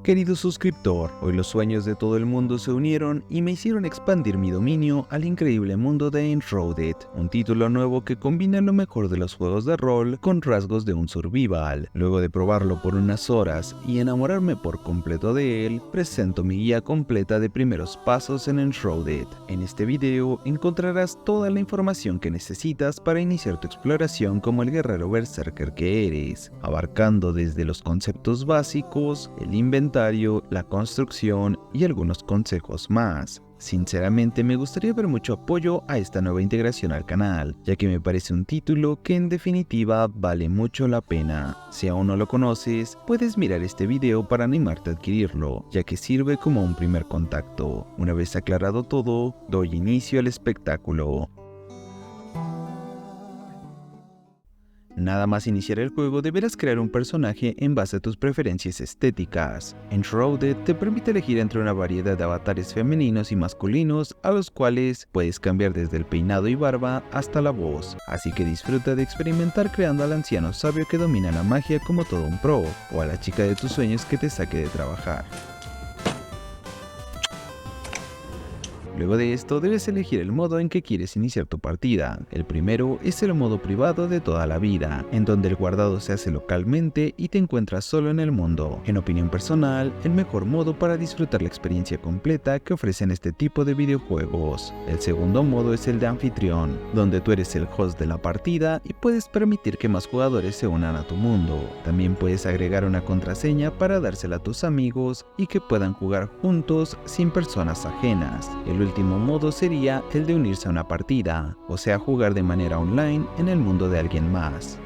Querido suscriptor, hoy los sueños de todo el mundo se unieron y me hicieron expandir mi dominio al increíble mundo de Enshrouded, un título nuevo que combina lo mejor de los juegos de rol con rasgos de un survival. Luego de probarlo por unas horas y enamorarme por completo de él, presento mi guía completa de primeros pasos en Enshrouded. En este video encontrarás toda la información que necesitas para iniciar tu exploración como el guerrero berserker que eres, abarcando desde los conceptos básicos, el inventario, la construcción y algunos consejos más. Sinceramente me gustaría ver mucho apoyo a esta nueva integración al canal, ya que me parece un título que en definitiva vale mucho la pena. Si aún no lo conoces, puedes mirar este video para animarte a adquirirlo, ya que sirve como un primer contacto. Una vez aclarado todo, doy inicio al espectáculo. Nada más iniciar el juego deberás crear un personaje en base a tus preferencias estéticas. Enshrouded te permite elegir entre una variedad de avatares femeninos y masculinos a los cuales puedes cambiar desde el peinado y barba hasta la voz, así que disfruta de experimentar creando al anciano sabio que domina la magia como todo un pro, o a la chica de tus sueños que te saque de trabajar. Luego de esto debes elegir el modo en que quieres iniciar tu partida. El primero es el modo privado de toda la vida, en donde el guardado se hace localmente y te encuentras solo en el mundo. En opinión personal, el mejor modo para disfrutar la experiencia completa que ofrecen este tipo de videojuegos. El segundo modo es el de anfitrión, donde tú eres el host de la partida y puedes permitir que más jugadores se unan a tu mundo. También puedes agregar una contraseña para dársela a tus amigos y que puedan jugar juntos sin personas ajenas. El último modo sería el de unirse a una partida, o sea jugar de manera online en el mundo de alguien más.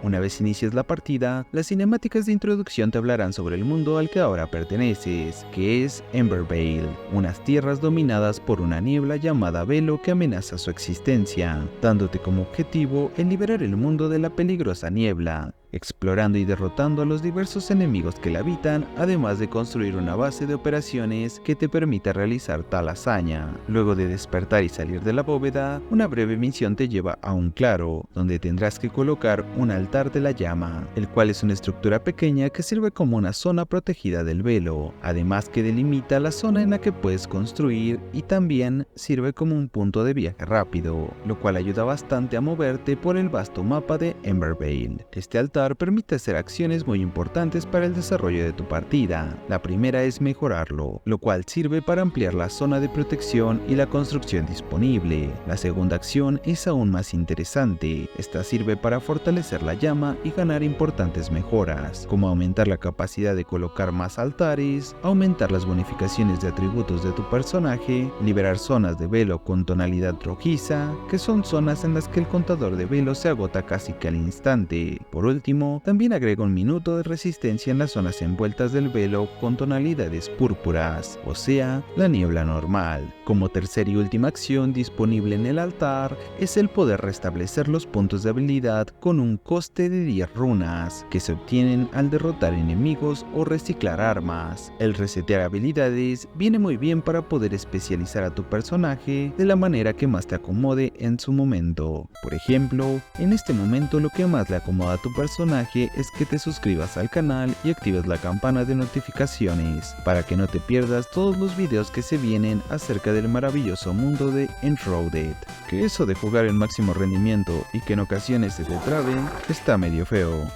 Una vez inicies la partida, las cinemáticas de introducción te hablarán sobre el mundo al que ahora perteneces, que es Embervale, unas tierras dominadas por una niebla llamada Velo que amenaza su existencia, dándote como objetivo el liberar el mundo de la peligrosa niebla, explorando y derrotando a los diversos enemigos que la habitan, además de construir una base de operaciones que te permita realizar tal hazaña. Luego de despertar y salir de la bóveda, una breve misión te lleva a un claro, donde tendrás que colocar un altar de la llama, el cual es una estructura pequeña que sirve como una zona protegida del velo, además que delimita la zona en la que puedes construir y también sirve como un punto de viaje rápido, lo cual ayuda bastante a moverte por el vasto mapa de Embervale. Este altar permite hacer acciones muy importantes para el desarrollo de tu partida. La primera es mejorarlo, lo cual sirve para ampliar la zona de protección y la construcción disponible. La segunda acción es aún más interesante. Esta sirve para fortalecer la llama y ganar importantes mejoras, como aumentar la capacidad de colocar más altares, aumentar las bonificaciones de atributos de tu personaje, liberar zonas de velo con tonalidad rojiza, que son zonas en las que el contador de velo se agota casi que al instante. Por último, también agrega un minuto de resistencia en las zonas envueltas del velo con tonalidades púrpuras, o sea, la niebla normal. Como tercera y última acción disponible en el altar es el poder restablecer los puntos de habilidad con un coste de 10 runas, que se obtienen al derrotar enemigos o reciclar armas. El resetear habilidades viene muy bien para poder especializar a tu personaje de la manera que más te acomode en su momento. Por ejemplo, en este momento lo que más le acomoda a tu personaje es que te suscribas al canal y actives la campana de notificaciones para que no te pierdas todos los videos que se vienen acerca del maravilloso mundo de Enshrouded. Que eso de jugar en máximo rendimiento y que en ocasiones se te traben está medio feo.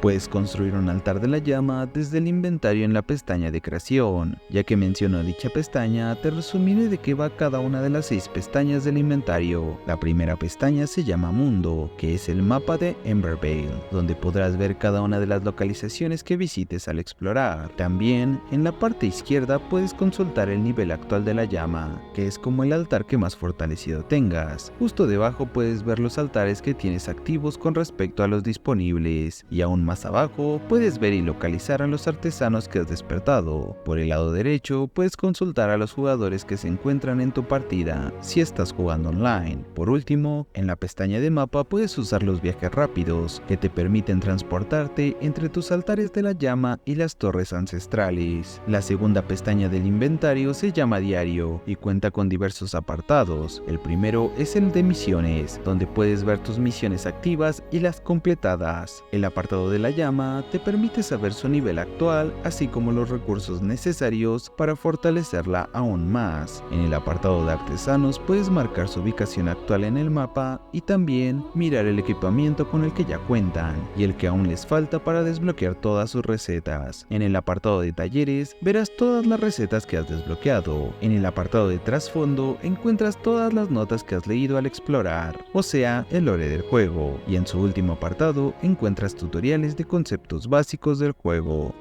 Puedes construir un altar de la llama desde el inventario en la pestaña de creación. Ya que menciono dicha pestaña, te resumiré de qué va cada una de las 6 pestañas del inventario. La primera pestaña se llama Mundo, que es el mapa de Embervale, donde podrás ver cada una de las localizaciones que visites al explorar. También, en la parte izquierda puedes consultar el nivel actual de la llama, que es como el altar que más fortalecido tengas. Justo debajo puedes ver los altares que tienes activos con respecto a los disponibles, y aún más abajo puedes ver y localizar a los artesanos que has despertado. Por el lado derecho puedes consultar a los jugadores que se encuentran en tu partida si estás jugando online. Por último, en la pestaña de mapa puedes usar los viajes rápidos que te permiten transportarte entre tus altares de la llama y las torres ancestrales. La segunda pestaña del inventario se llama Diario y cuenta con diversos apartados. El primero es el de misiones, donde puedes ver tus misiones activas y las completadas. El apartado de de la llama te permite saber su nivel actual, así como los recursos necesarios para fortalecerla aún más. En el apartado de artesanos puedes marcar su ubicación actual en el mapa y también mirar el equipamiento con el que ya cuentan y el que aún les falta para desbloquear todas sus recetas. En el apartado de talleres verás todas las recetas que has desbloqueado. En el apartado de trasfondo encuentras todas las notas que has leído al explorar, o sea, el lore del juego, y en su último apartado encuentras tutoriales de conceptos básicos del juego.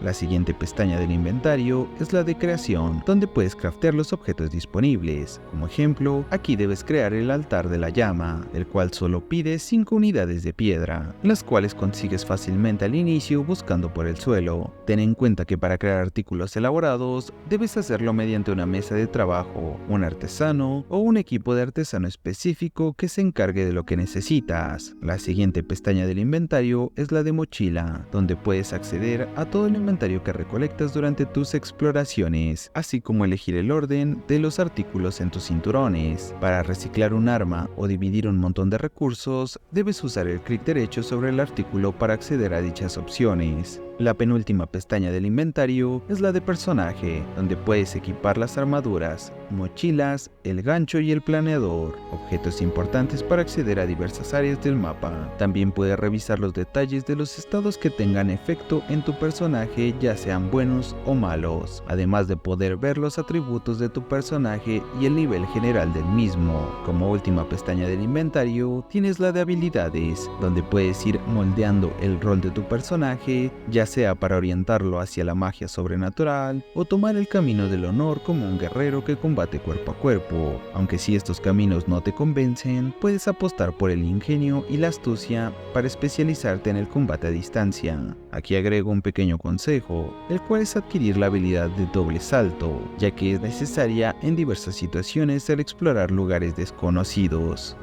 La siguiente pestaña del inventario es la de creación, donde puedes craftear los objetos disponibles. Como ejemplo, aquí debes crear el altar de la llama, el cual solo pide 5 unidades de piedra, las cuales consigues fácilmente al inicio buscando por el suelo. Ten en cuenta que para crear artículos elaborados, debes hacerlo mediante una mesa de trabajo, un artesano o un equipo de artesano específico que se encargue de lo que necesitas. La siguiente pestaña del inventario es la de mochila, donde puedes acceder a todo el inventario que recolectas durante tus exploraciones, así como elegir el orden de los artículos en tus cinturones. Para reciclar un arma o dividir un montón de recursos, debes usar el clic derecho sobre el artículo para acceder a dichas opciones. La penúltima pestaña del inventario es la de personaje, donde puedes equipar las armaduras, mochilas, el gancho y el planeador, objetos importantes para acceder a diversas áreas del mapa. También puedes revisar los detalles de los estados que tengan efecto en tu personaje, ya sean buenos o malos, además de poder ver los atributos de tu personaje y el nivel general del mismo. Como última pestaña del inventario, tienes la de habilidades, donde puedes ir moldeando el rol de tu personaje, ya sea para orientarlo hacia la magia sobrenatural o tomar el camino del honor como un guerrero que combate cuerpo a cuerpo. Aunque si estos caminos no te convencen, puedes apostar por el ingenio y la astucia para especializarte en el combate a distancia. Aquí agrego un pequeño consejo, el cual es adquirir la habilidad de doble salto, ya que es necesaria en diversas situaciones al explorar lugares desconocidos.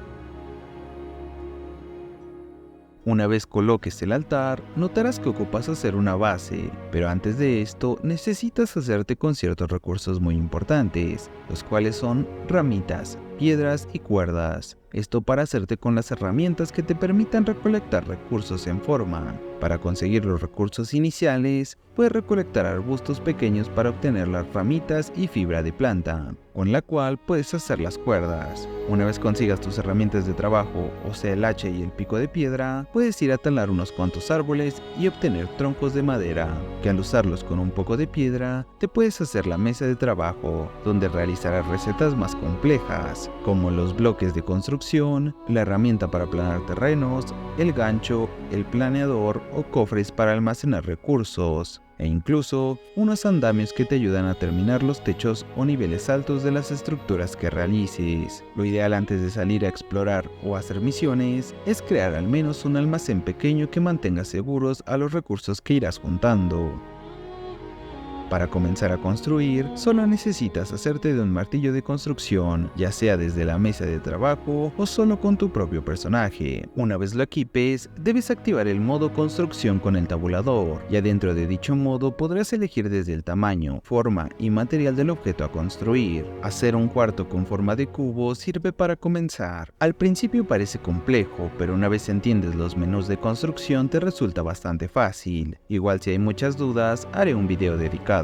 Una vez coloques el altar, notarás que ocupas hacer una base, pero antes de esto necesitas hacerte con ciertos recursos muy importantes, los cuales son ramitas, piedras y cuerdas. Esto para hacerte con las herramientas que te permitan recolectar recursos en forma. Para conseguir los recursos iniciales, puedes recolectar arbustos pequeños para obtener las ramitas y fibra de planta, con la cual puedes hacer las cuerdas. Una vez consigas tus herramientas de trabajo, o sea el hacha y el pico de piedra, puedes ir a talar unos cuantos árboles y obtener troncos de madera, que al usarlos con un poco de piedra, te puedes hacer la mesa de trabajo, donde realizarás recetas más complejas, como los bloques de construcción, la herramienta para aplanar terrenos, el gancho, el planeador o cofres para almacenar recursos, e incluso unos andamios que te ayudan a terminar los techos o niveles altos de las estructuras que realices. Lo ideal antes de salir a explorar o hacer misiones es crear al menos un almacén pequeño que mantenga seguros a los recursos que irás juntando. Para comenzar a construir, solo necesitas hacerte de un martillo de construcción, ya sea desde la mesa de trabajo o solo con tu propio personaje. Una vez lo equipes, debes activar el modo construcción con el tabulador, y adentro de dicho modo podrás elegir desde el tamaño, forma y material del objeto a construir. Hacer un cuarto con forma de cubo sirve para comenzar. Al principio parece complejo, pero una vez entiendes los menús de construcción te resulta bastante fácil. Igual si hay muchas dudas, haré un video dedicado.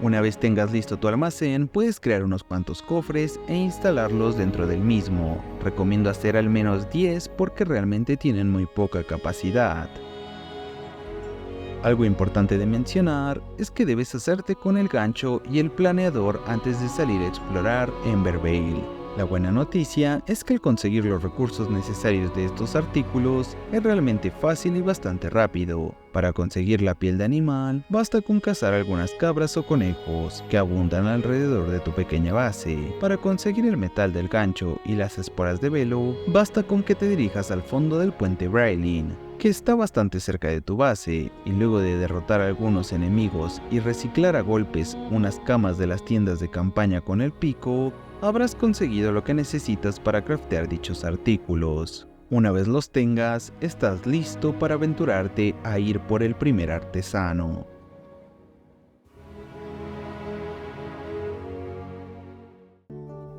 Una vez tengas listo tu almacén, puedes crear unos cuantos cofres e instalarlos dentro del mismo. Recomiendo hacer al menos 10 porque realmente tienen muy poca capacidad. Algo importante de mencionar es que debes hacerte con el gancho y el planeador antes de salir a explorar Embervale. La buena noticia es que el conseguir los recursos necesarios de estos artículos es realmente fácil y bastante rápido. Para conseguir la piel de animal, basta con cazar algunas cabras o conejos que abundan alrededor de tu pequeña base. Para conseguir el metal del gancho y las esporas de velo, basta con que te dirijas al fondo del puente Braylin, que está bastante cerca de tu base, y luego de derrotar a algunos enemigos y reciclar a golpes unas camas de las tiendas de campaña con el pico, habrás conseguido lo que necesitas para craftear dichos artículos. Una vez los tengas, estás listo para aventurarte a ir por el primer artesano.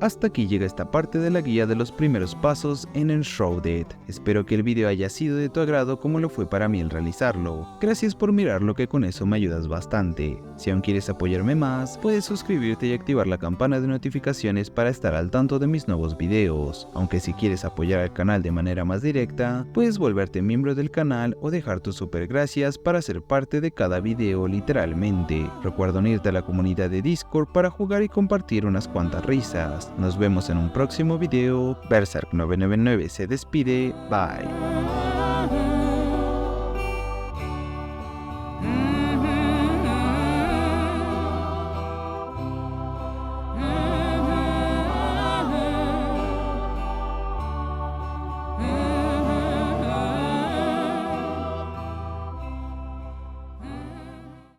Hasta aquí llega esta parte de la guía de los primeros pasos en Enshrouded. Espero que el video haya sido de tu agrado como lo fue para mí el realizarlo. Gracias por mirarlo, que con eso me ayudas bastante. Si aún quieres apoyarme más, puedes suscribirte y activar la campana de notificaciones para estar al tanto de mis nuevos videos. Aunque si quieres apoyar al canal de manera más directa, puedes volverte miembro del canal o dejar tus super gracias para ser parte de cada video literalmente. Recuerda unirte a la comunidad de Discord para jugar y compartir unas cuantas risas. Nos vemos en un próximo video. Berserk999 se despide. Bye.